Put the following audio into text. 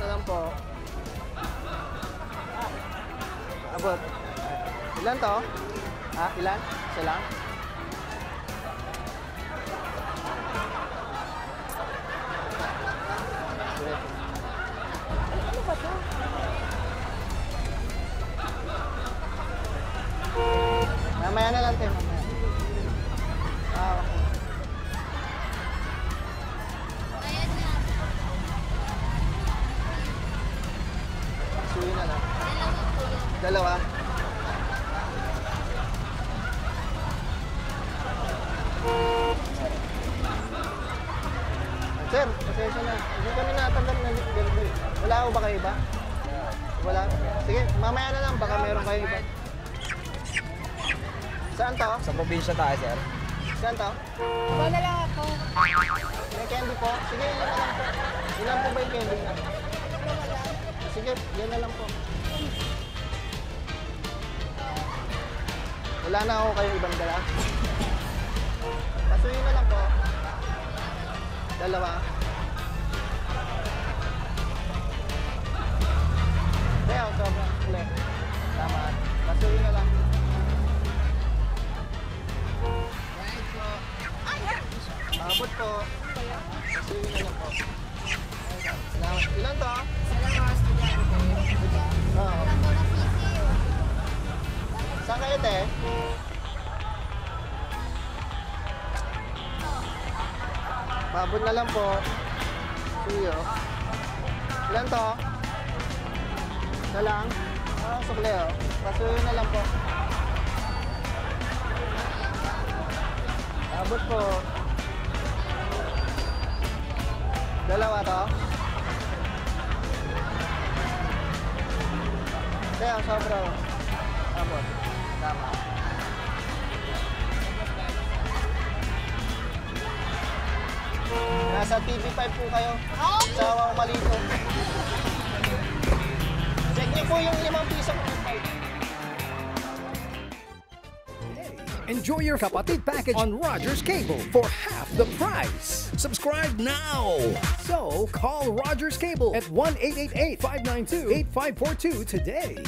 lang po. Abot. Ilan to? Ilan? Isa lang? Ano ba to? Mamaya na lang, te. Mamaya. Okay. Ayan na. Suyo na lang. Dalawa po yun. Dalawa. Sir, pasensya na. Hindi kami natanggap na delivery. Wala ko ba kayo iba? Wala? Sige, mamaya na lang. Baka meron kayo iba. Saan to? Sa probinsya tayo, sir. Saan to? Wala lang ako. May candy po? Sige, yan na lang po. Ilan po ba yung candy? Sige, yan na lang po. Wala na ako kayo ibang dala. Pasuyin na lang po. Dalawa. Kaya, sobrang ulit. Tama. Pasuyin na lang. Abot po. Pasuyin na lang po. Salamat. Ilan to? Salamat, estudyante. Oo. Walang daw na sisiyo. Saan kayo, te? Pabot na lang po. Suyo. Ilan to? Isa lang? Sukle, oh. Pasuyo na lang po. Pabot po. Dalawa to? Kaya, sobra, oh. Pabot. Tama. Nasa TV5 po kayo. Sa Malito. Check niyo po yung 5 piso ko. Enjoy your Kapatid package on Rogers Cable for half the price. Subscribe now. So call Rogers Cable at 1-888-592-8542 today.